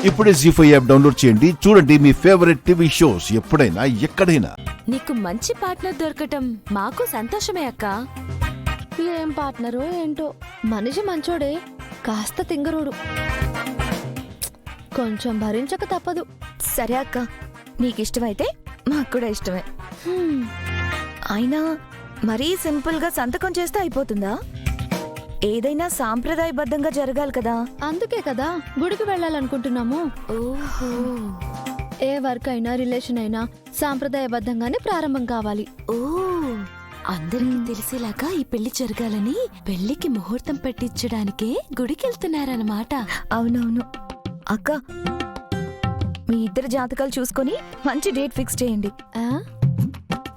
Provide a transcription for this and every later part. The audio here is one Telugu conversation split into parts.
ఇప్పుడే జీ5 యాప్ డౌన్లోడ్ చేయండి. చూడండి మీ ఫేవరెట్ టీవీ షోస్ ఎప్పుడైనా ఎక్కడైనా. నీకు మంచి పార్ట్నర్ దొరకటం మాకు సంతోషమే అక్క. ఏం పార్ట్నరో ఏంటో, మనిషి మంచోడే, కాస్త తింగరోడు. కొంచెం భరించక తప్పదు. సరే అక్క, నీకిష్టమైతే మాకు కూడా ఇష్టమే. అయినా మరీ సింపుల్ గా సంతకం చేస్తే అయిపోతుందా? ఏదైనా సాంప్రదాయబద్ధంగా జరగాలి కదా. అందుకే కదా గుడికి వెళ్ళాలనుకుంటున్నాము. ఓహో, ఏ వర్క్ అయినా రిలేషన్ అయినా సాంప్రదాయబద్ధంగానే ప్రారంభం కావాలి. ఓ అందరికీ తెలిసేలాగా ఈ పెళ్లి జరగాలని పెళ్లికి ముహూర్తం పెట్టించడానికే గుడికెళ్తున్నారన్నమాట. అవునవును అక్క, మీ ఇద్దరు జాతకాలు చూసుకొని మంచి డేట్ ఫిక్స్ చేయండి. ఆ?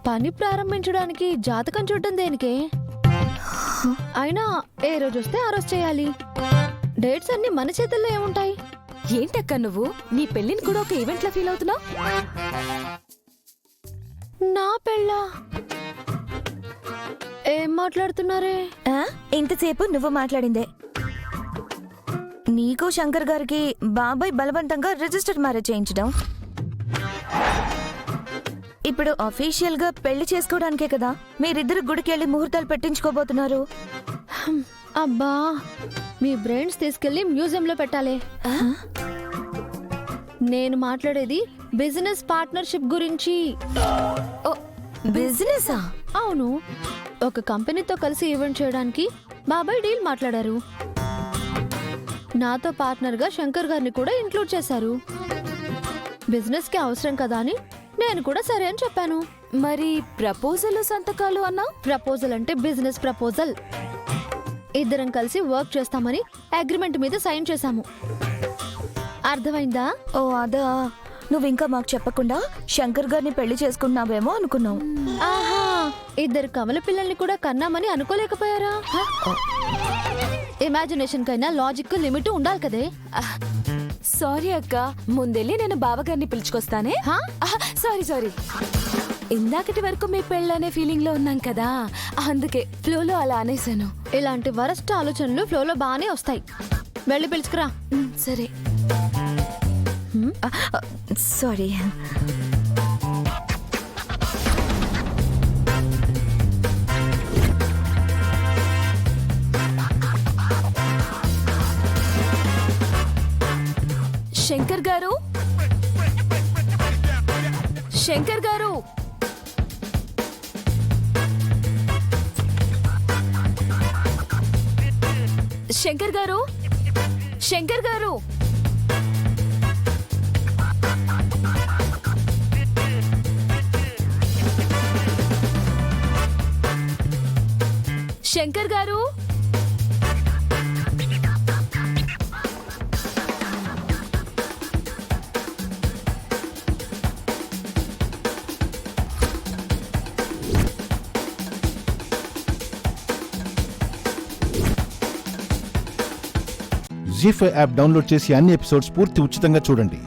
పని ప్రారంభించడానికి జాతకం చూడటం దేనికే? అయినా ఏ రోజు వస్తే ఆ రోజు చేయాలి. డేట్స్ అన్ని మన చేతుల్లో ఏముంటాయి? ఏంటక్క నువ్వు నీ పెళ్లిని కూడా ఒక ఈవెంట్ లా ఫీల్ అవుతున్నావు? నా పెళ్ళా? ఏం మాట్లాడుతున్నారే? ఇంతసేపు నువ్వు మాట్లాడిందే. నీకు శంకర్ గారికి బాబాయ్ బలవంతంగా రిజిస్టర్ మ్యారేజ్ చేయించడం. ఇప్పుడు అఫీషియల్ గా పెళ్లి చేసుకోవడానికే కదా మీరిద్దరు గుడికి వెళ్ళి ముహూర్తాలు పెట్టించుకోబోతున్నారు. అబ్బా, మీ బ్రెయిన్స్ తీసుకెళ్లి మ్యూజియంలో పెట్టాలి. నేను మాట్లాడేది బిజినెస్ పార్ట్నర్షిప్ గురించి. బిజినెసా? అవును, ఒక కంపెనీతో కలిసి ఈవెంట్ చేయడానికి బాబాయ్ డీల్ మాట్లాడారు. నాతో పార్ట్నర్ గా శంకర్ గారిని కూడా ఇంక్లూడ్ చేశారు. బిజినెస్ కి అవసరం కదా అని నేను కూడా సరే అని చెప్పాను. మరి ప్రపోజల్ సంతకాలు అన్నా? ప్రపోజల్ అంటే బిజినెస్ ప్రపోజల్. ఇద్దరం కలిసి వర్క్ చేస్తామని అగ్రిమెంట్ మీద సైన్ చేశాము. అర్థమైందా? ఓ అదా, నువ్వు ఇంకా మాకు చెప్పకుండా శంకర్ గారిని పెళ్లి చేసుకున్నావేమో అనుకున్నావు. ఆహా, ఇద్దరు కమల పిల్లల్ని కూడా కన్నామని అనుకోలేకపోయారా? ఇమాజినేషన్ కైనా లాజిక్ లిమిట్ ఉండాలి కదే. సారీ అక్క, ముందెళ్ళి నేను బావగారిని పిలుచుకొస్తానే. సారీ, ఇందాకటి వరకు మీ పెళ్ళనే ఫీలింగ్ లో ఉన్నాం కదా, అందుకే ఫ్లోలో అలా అనేసాను. ఇలాంటి వరస్ట్ ఆలోచనలు ఫ్లోలో బానే వస్తాయి. వెళ్ళి పిలుచుకురా. సరే. సారీ. శంకర్ గారు, శంకర్ గారు, శంకర్ గారు, శంకర్ గారు, శంకర్ గారు. జీ5 యాప్ డౌన్లోడ్ చేసి అన్ని ఎపిసోడ్స్ పూర్తి ఉచితంగా చూడండి.